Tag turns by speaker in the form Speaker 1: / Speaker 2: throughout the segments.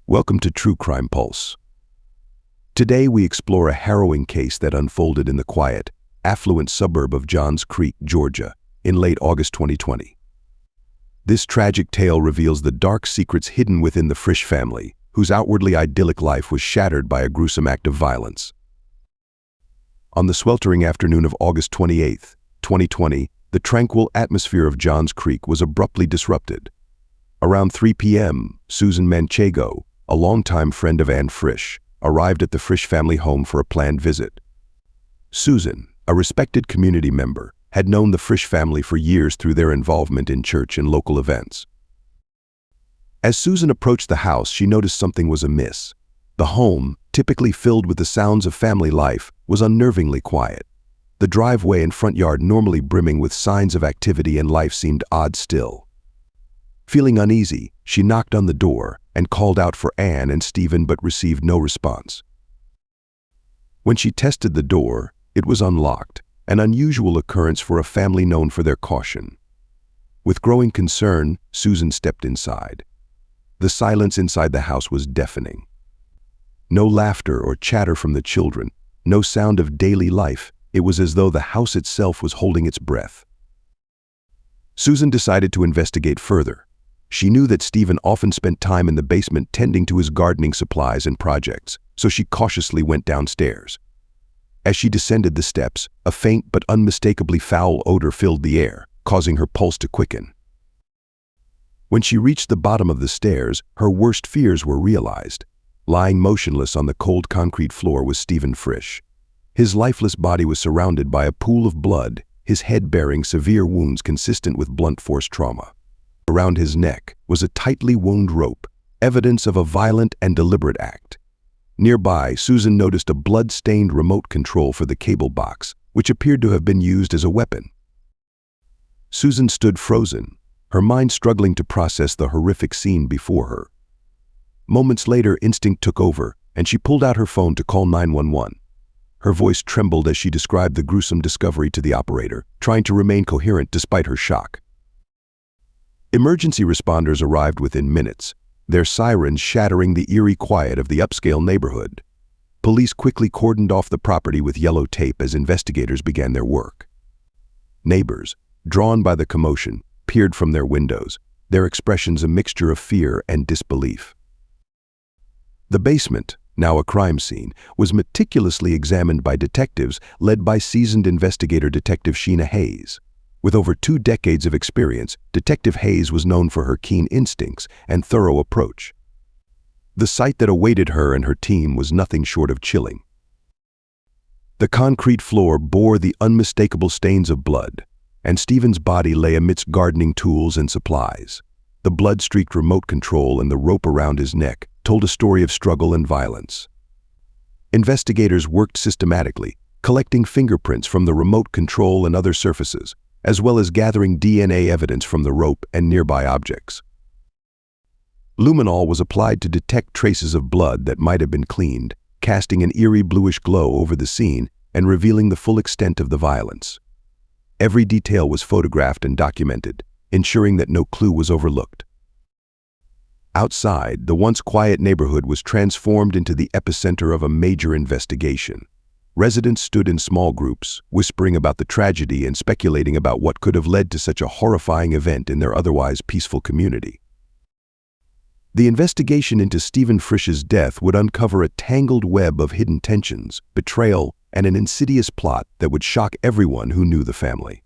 Speaker 1: Welcome to True Crime Pulse. Today we explore a harrowing case that unfolded in the quiet, affluent suburb of Johns Creek, Georgia, in late August 2020. This tragic tale reveals the dark secrets hidden within the Frisch family, whose outwardly idyllic life was shattered by a gruesome act of violence. On the sweltering afternoon of August 28, 2020, the tranquil atmosphere of Johns Creek was abruptly disrupted. Around 3 p.m., Susan Manchego, a longtime friend of Anne Frisch, arrived at the Frisch family home for a planned visit. Susan, a respected community member, had known the Frisch family for years through their involvement in church and local events. As Susan approached the house, she noticed something was amiss. The home, typically filled with the sounds of family life, was unnervingly quiet. The driveway and front yard, normally brimming with signs of activity and life, seemed odd still. Feeling uneasy, she knocked on the door and called out for Anne and Stephen, but received no response. When she tested the door, it was unlocked, an unusual occurrence for a family known for their caution. With growing concern, Susan stepped inside. The silence inside the house was deafening. No laughter or chatter from the children, no sound of daily life. It was as though the house itself was holding its breath. Susan decided to investigate further. She knew that Stephen often spent time in the basement tending to his gardening supplies and projects, so she cautiously went downstairs. As she descended the steps, a faint but unmistakably foul odor filled the air, causing her pulse to quicken. When she reached the bottom of the stairs, her worst fears were realized. Lying motionless on the cold concrete floor was Stephen Frisch. His lifeless body was surrounded by a pool of blood, his head bearing severe wounds consistent with blunt force trauma. Around his neck was a tightly wound rope, evidence of a violent and deliberate act. Nearby, Susan noticed a blood-stained remote control for the cable box, which appeared to have been used as a weapon. Susan stood frozen, her mind struggling to process the horrific scene before her. Moments later, instinct took over, and she pulled out her phone to call 911. Her voice trembled as she described the gruesome discovery to the operator, trying to remain coherent despite her shock. Emergency responders arrived within minutes, their sirens shattering the eerie quiet of the upscale neighborhood. Police quickly cordoned off the property with yellow tape as investigators began their work. Neighbors, drawn by the commotion, peered from their windows, their expressions a mixture of fear and disbelief. The basement, now a crime scene, was meticulously examined by detectives led by seasoned investigator Detective Sheena Hayes. With over 2 decades of experience, Detective Hayes was known for her keen instincts and thorough approach. The sight that awaited her and her team was nothing short of chilling. The concrete floor bore the unmistakable stains of blood, and Stephen's body lay amidst gardening tools and supplies. The blood-streaked remote control and the rope around his neck told a story of struggle and violence. Investigators worked systematically, collecting fingerprints from the remote control and other surfaces, as well as gathering DNA evidence from the rope and nearby objects. Luminol was applied to detect traces of blood that might have been cleaned, casting an eerie bluish glow over the scene and revealing the full extent of the violence. Every detail was photographed and documented, ensuring that no clue was overlooked. Outside, the once quiet neighborhood was transformed into the epicenter of a major investigation. Residents stood in small groups, whispering about the tragedy and speculating about what could have led to such a horrifying event in their otherwise peaceful community. The investigation into Stephen Frisch's death would uncover a tangled web of hidden tensions, betrayal, and an insidious plot that would shock everyone who knew the family.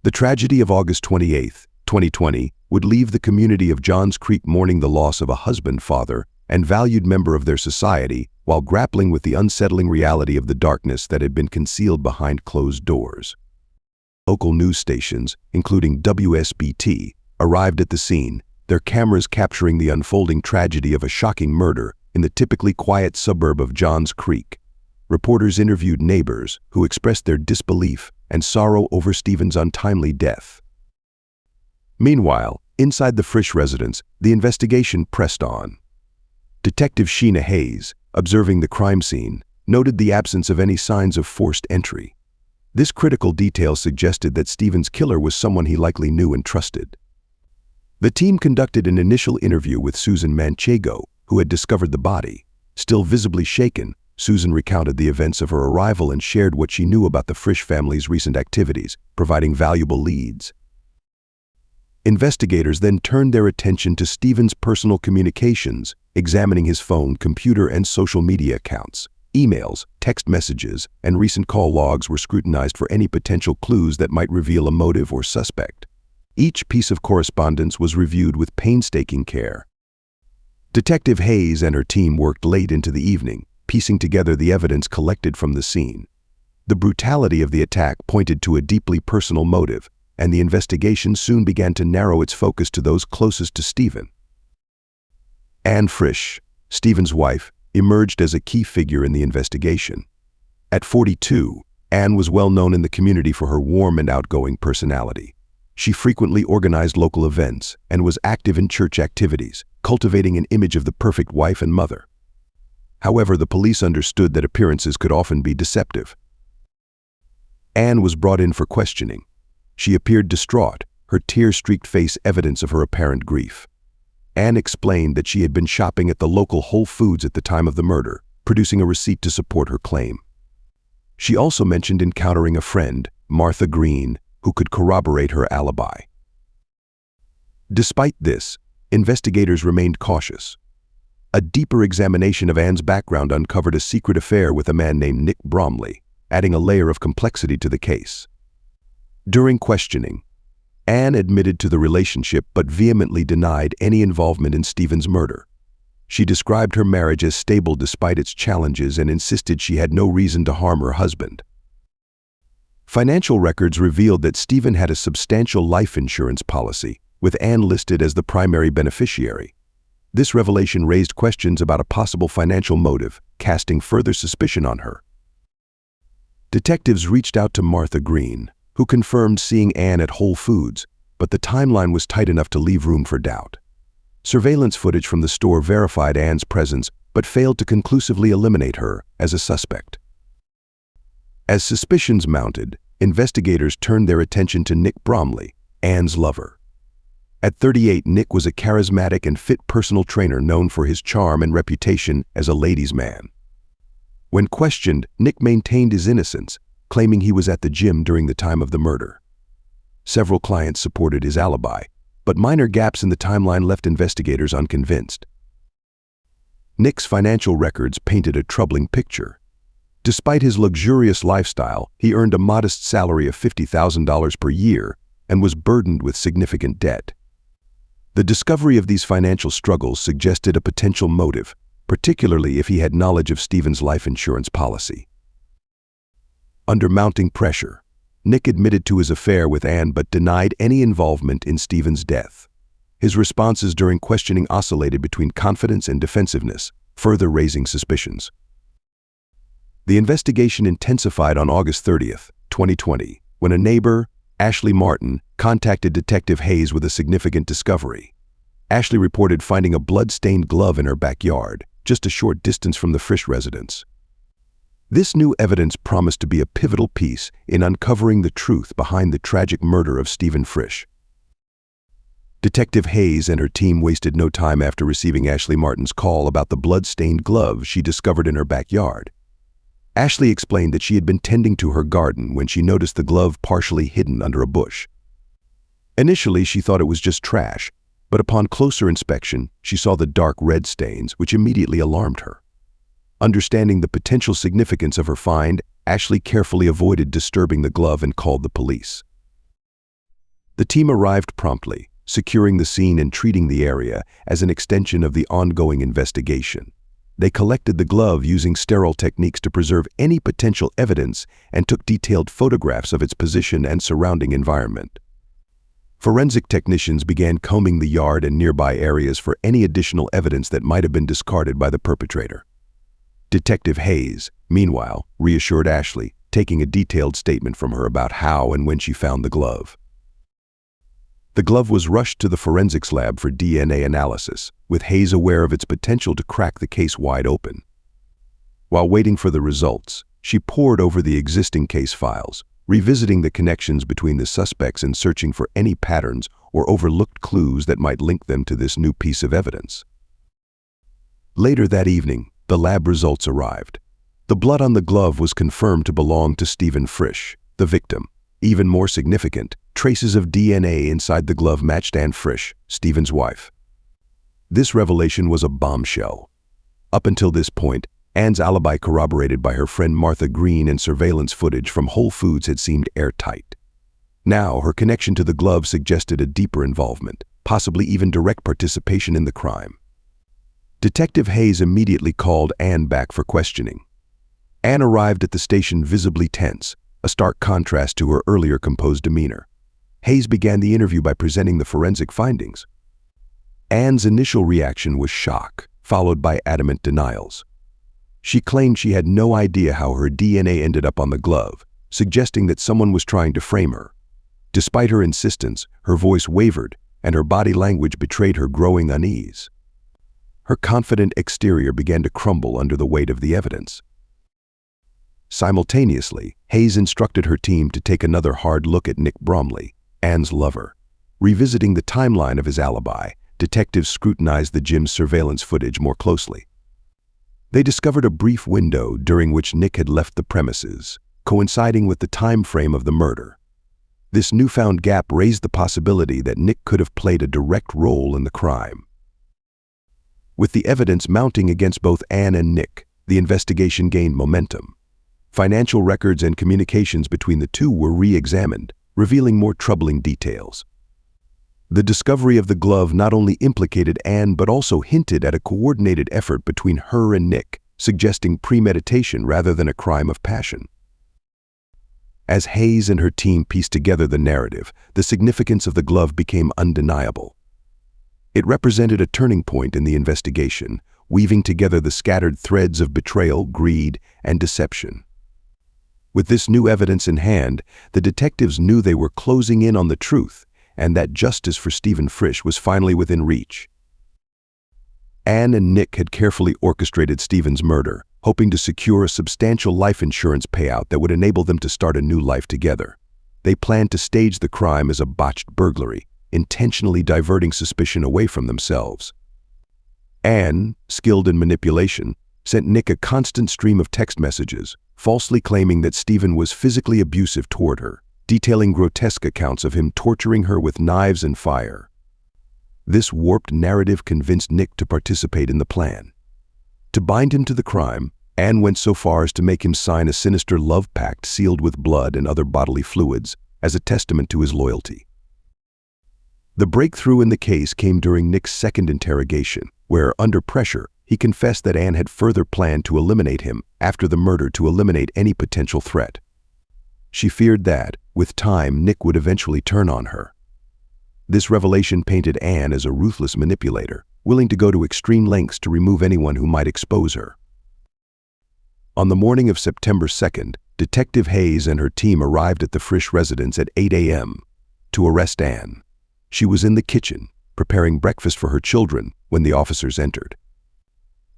Speaker 1: The tragedy of August 28, 2020, would leave the community of Johns Creek mourning the loss of a husband, father, and valued member of their society, while grappling with the unsettling reality of the darkness that had been concealed behind closed doors. Local news stations, including WSBT, arrived at the scene, their cameras capturing the unfolding tragedy of a shocking murder in the typically quiet suburb of Johns Creek. Reporters interviewed neighbors who expressed their disbelief and sorrow over Stephen's untimely death. Meanwhile, inside the Frisch residence, the investigation pressed on. Detective Sheena Hayes, observing the crime scene, noted the absence of any signs of forced entry. This critical detail suggested that Stephen's killer was someone he likely knew and trusted. The team conducted an initial interview with Susan Manchego, who had discovered the body. Still visibly shaken, Susan recounted the events of her arrival and shared what she knew about the Frisch family's recent activities, providing valuable leads. Investigators then turned their attention to Stephen's personal communications, examining his phone, computer, and social media accounts. Emails, text messages, and recent call logs were scrutinized for any potential clues that might reveal a motive or suspect. Each piece of correspondence was reviewed with painstaking care. Detective Hayes and her team worked late into the evening, piecing together the evidence collected from the scene. The brutality of the attack pointed to a deeply personal motive, and the investigation soon began to narrow its focus to those closest to Stephen. Anne Frisch, Stephen's wife, emerged as a key figure in the investigation. At 42, Anne was well known in the community for her warm and outgoing personality. She frequently organized local events and was active in church activities, cultivating an image of the perfect wife and mother. However, the police understood that appearances could often be deceptive. Anne was brought in for questioning. She appeared distraught, her tear-streaked face evidence of her apparent grief. Anne explained that she had been shopping at the local Whole Foods at the time of the murder, producing a receipt to support her claim. She also mentioned encountering a friend, Martha Green, who could corroborate her alibi. Despite this, investigators remained cautious. A deeper examination of Anne's background uncovered a secret affair with a man named Nick Bromley, adding a layer of complexity to the case. During questioning, Anne admitted to the relationship but vehemently denied any involvement in Stephen's murder. She described her marriage as stable despite its challenges and insisted she had no reason to harm her husband. Financial records revealed that Stephen had a substantial life insurance policy, with Anne listed as the primary beneficiary. This revelation raised questions about a possible financial motive, casting further suspicion on her. Detectives reached out to Martha Green, who confirmed seeing Anne at Whole Foods, but the timeline was tight enough to leave room for doubt. Surveillance footage from the store verified Anne's presence, but failed to conclusively eliminate her as a suspect. As suspicions mounted, investigators turned their attention to Nick Bromley, Anne's lover. At 38, Nick was a charismatic and fit personal trainer known for his charm and reputation as a ladies' man. When questioned, Nick maintained his innocence, claiming he was at the gym during the time of the murder. Several clients supported his alibi, but minor gaps in the timeline left investigators unconvinced. Nick's financial records painted a troubling picture. Despite his luxurious lifestyle, he earned a modest salary of $50,000 per year and was burdened with significant debt. The discovery of these financial struggles suggested a potential motive, particularly if he had knowledge of Stephen's life insurance policy. Under mounting pressure, Nick admitted to his affair with Anne but denied any involvement in Stephen's death. His responses during questioning oscillated between confidence and defensiveness, further raising suspicions. The investigation intensified on August 30, 2020, when a neighbor, Ashley Martin, contacted Detective Hayes with a significant discovery. Ashley reported finding a blood-stained glove in her backyard, just a short distance from the Frisch residence. This new evidence promised to be a pivotal piece in uncovering the truth behind the tragic murder of Stephen Frisch. Detective Hayes and her team wasted no time after receiving Ashley Martin's call about the blood-stained glove she discovered in her backyard. Ashley explained that she had been tending to her garden when she noticed the glove partially hidden under a bush. Initially, she thought it was just trash, but upon closer inspection, she saw the dark red stains, which immediately alarmed her. Understanding the potential significance of her find, Ashley carefully avoided disturbing the glove and called the police. The team arrived promptly, securing the scene and treating the area as an extension of the ongoing investigation. They collected the glove using sterile techniques to preserve any potential evidence and took detailed photographs of its position and surrounding environment. Forensic technicians began combing the yard and nearby areas for any additional evidence that might have been discarded by the perpetrator. Detective Hayes, meanwhile, reassured Ashley, taking a detailed statement from her about how and when she found the glove. The glove was rushed to the forensics lab for DNA analysis, with Hayes aware of its potential to crack the case wide open. While waiting for the results, she pored over the existing case files, revisiting the connections between the suspects and searching for any patterns or overlooked clues that might link them to this new piece of evidence. Later that evening, the lab results arrived. The blood on the glove was confirmed to belong to Stephen Frisch, the victim. Even more significant, traces of DNA inside the glove matched Anne Frisch, Stephen's wife. This revelation was a bombshell. Up until this point, Anne's alibi, corroborated by her friend Martha Green and surveillance footage from Whole Foods, had seemed airtight. Now, her connection to the glove suggested a deeper involvement, possibly even direct participation in the crime. Detective Hayes immediately called Anne back for questioning. Anne arrived at the station visibly tense, a stark contrast to her earlier composed demeanor. Hayes began the interview by presenting the forensic findings. Anne's initial reaction was shock, followed by adamant denials. She claimed she had no idea how her DNA ended up on the glove, suggesting that someone was trying to frame her. Despite her insistence, her voice wavered, and her body language betrayed her growing unease. Her confident exterior began to crumble under the weight of the evidence. Simultaneously, Hayes instructed her team to take another hard look at Nick Bromley, Anne's lover. Revisiting the timeline of his alibi, detectives scrutinized the gym's surveillance footage more closely. They discovered a brief window during which Nick had left the premises, coinciding with the time frame of the murder. This newfound gap raised the possibility that Nick could have played a direct role in the crime. With the evidence mounting against both Anne and Nick, the investigation gained momentum. Financial records and communications between the two were re-examined, revealing more troubling details. The discovery of the glove not only implicated Anne but also hinted at a coordinated effort between her and Nick, suggesting premeditation rather than a crime of passion. As Hayes and her team pieced together the narrative, the significance of the glove became undeniable. It represented a turning point in the investigation, weaving together the scattered threads of betrayal, greed, and deception. With this new evidence in hand, the detectives knew they were closing in on the truth, and that justice for Stephen Frisch was finally within reach. Anne and Nick had carefully orchestrated Stephen's murder, hoping to secure a substantial life insurance payout that would enable them to start a new life together. They planned to stage the crime as a botched burglary, intentionally diverting suspicion away from themselves. Anne, skilled in manipulation, sent Nick a constant stream of text messages, falsely claiming that Stephen was physically abusive toward her, detailing grotesque accounts of him torturing her with knives and fire. This warped narrative convinced Nick to participate in the plan. To bind him to the crime, Anne went so far as to make him sign a sinister love pact sealed with blood and other bodily fluids as a testament to his loyalty. The breakthrough in the case came during Nick's second interrogation, where, under pressure, he confessed that Anne had further planned to eliminate him after the murder to eliminate any potential threat. She feared that, with time, Nick would eventually turn on her. This revelation painted Anne as a ruthless manipulator, willing to go to extreme lengths to remove anyone who might expose her. On the morning of September 2nd, Detective Hayes and her team arrived at the Frisch residence at 8 a.m. to arrest Anne. She was in the kitchen, preparing breakfast for her children, when the officers entered.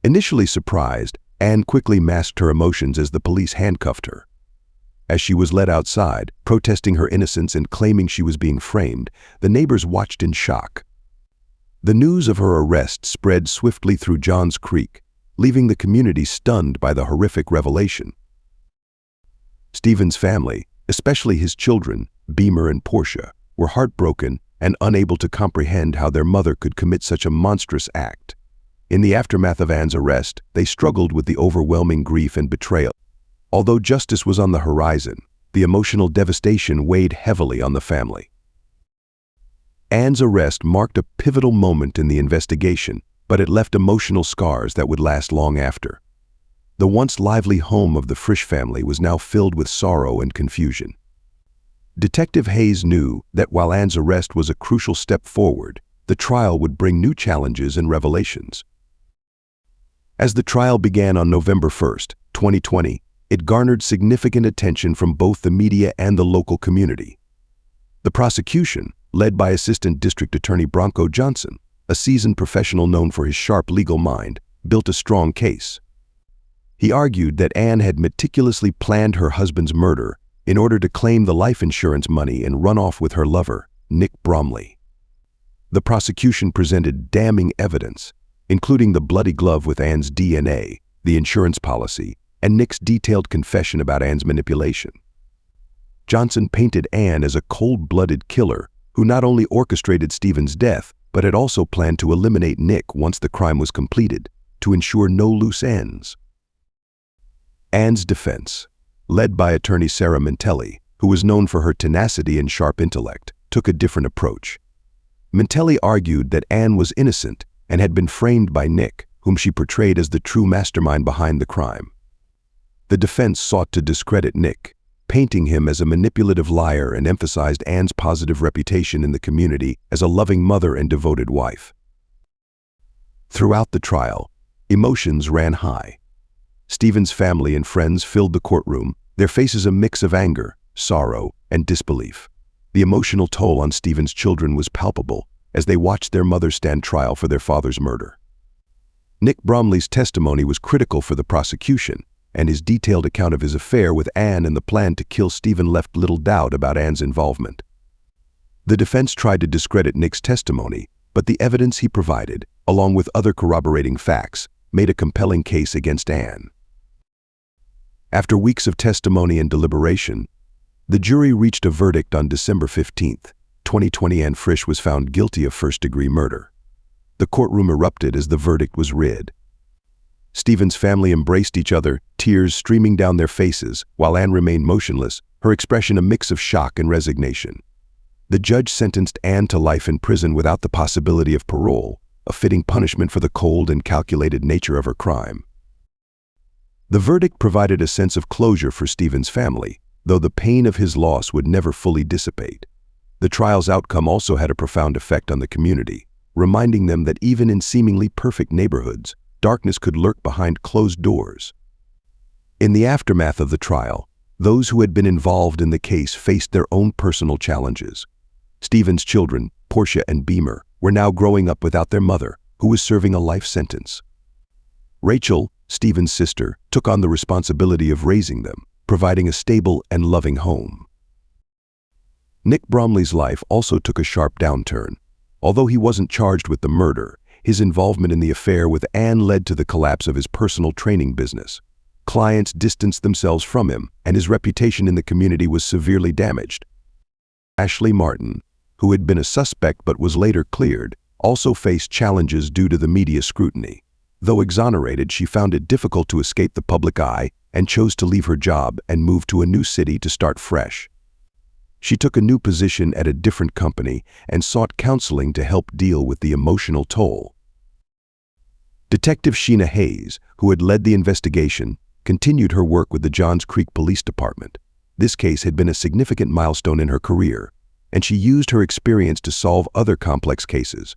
Speaker 1: Initially surprised, Anne quickly masked her emotions as the police handcuffed her. As she was led outside, protesting her innocence and claiming she was being framed, the neighbors watched in shock. The news of her arrest spread swiftly through Johns Creek, leaving the community stunned by the horrific revelation. Stephen's family, especially his children, Beamer and Portia, were heartbroken and unable to comprehend how their mother could commit such a monstrous act. In the aftermath of Anne's arrest, they struggled with the overwhelming grief and betrayal. Although justice was on the horizon, the emotional devastation weighed heavily on the family. Anne's arrest marked a pivotal moment in the investigation, but it left emotional scars that would last long after. The once lively home of the Frisch family was now filled with sorrow and confusion. Detective Hayes knew that while Anne's arrest was a crucial step forward, the trial would bring new challenges and revelations. As the trial began on November 1st, 2020, it garnered significant attention from both the media and the local community. The prosecution, led by Assistant District Attorney Bronco Johnson, a seasoned professional known for his sharp legal mind, built a strong case. He argued that Anne had meticulously planned her husband's murder in order to claim the life insurance money and run off with her lover, Nick Bromley. The prosecution presented damning evidence, including the bloody glove with Anne's DNA, the insurance policy, and Nick's detailed confession about Anne's manipulation. Johnson painted Anne as a cold-blooded killer who not only orchestrated Stephen's death, but had also planned to eliminate Nick once the crime was completed, to ensure no loose ends. Anne's defense, led by attorney Sarah Mintelli, who was known for her tenacity and sharp intellect, took a different approach. Mintelli argued that Anne was innocent and had been framed by Nick, whom she portrayed as the true mastermind behind the crime. The defense sought to discredit Nick, painting him as a manipulative liar, and emphasized Anne's positive reputation in the community as a loving mother and devoted wife. Throughout the trial, emotions ran high. Stephen's family and friends filled the courtroom, their faces a mix of anger, sorrow, and disbelief. The emotional toll on Stephen's children was palpable as they watched their mother stand trial for their father's murder. Nick Bromley's testimony was critical for the prosecution, and his detailed account of his affair with Anne and the plan to kill Stephen left little doubt about Anne's involvement. The defense tried to discredit Nick's testimony, but the evidence he provided, along with other corroborating facts, made a compelling case against Anne. After weeks of testimony and deliberation, the jury reached a verdict on December 15, 2020. Anne Frisch was found guilty of first-degree murder. The courtroom erupted as the verdict was read. Stephen's family embraced each other, tears streaming down their faces, while Anne remained motionless, her expression a mix of shock and resignation. The judge sentenced Anne to life in prison without the possibility of parole, a fitting punishment for the cold and calculated nature of her crime. The verdict provided a sense of closure for Stephen's family, though the pain of his loss would never fully dissipate. The trial's outcome also had a profound effect on the community, reminding them that even in seemingly perfect neighborhoods, darkness could lurk behind closed doors. In the aftermath of the trial, those who had been involved in the case faced their own personal challenges. Stephen's children, Portia and Beamer, were now growing up without their mother, who was serving a life sentence. Rachel, Stephen's sister, took on the responsibility of raising them, providing a stable and loving home. Nick Bromley's life also took a sharp downturn. Although he wasn't charged with the murder, his involvement in the affair with Anne led to the collapse of his personal training business. Clients distanced themselves from him, and his reputation in the community was severely damaged. Ashley Martin, who had been a suspect but was later cleared, also faced challenges due to the media scrutiny. Though exonerated, she found it difficult to escape the public eye and chose to leave her job and move to a new city to start fresh. She took a new position at a different company and sought counseling to help deal with the emotional toll. Detective Sheena Hayes, who had led the investigation, continued her work with the Johns Creek Police Department. This case had been a significant milestone in her career, and she used her experience to solve other complex cases.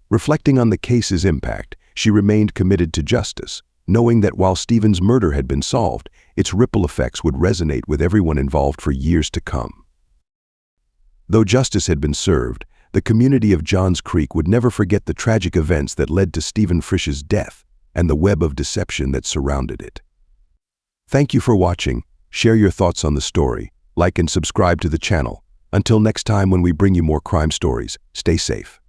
Speaker 1: Reflecting on the case's impact, she remained committed to justice, knowing that while Stephen's murder had been solved, its ripple effects would resonate with everyone involved for years to come. Though justice had been served, the community of Johns Creek would never forget the tragic events that led to Stephen Frisch's death and the web of deception that surrounded it. Thank you for watching. Share your thoughts on the story, like and subscribe to the channel. Until next time when we bring you more crime stories, stay safe.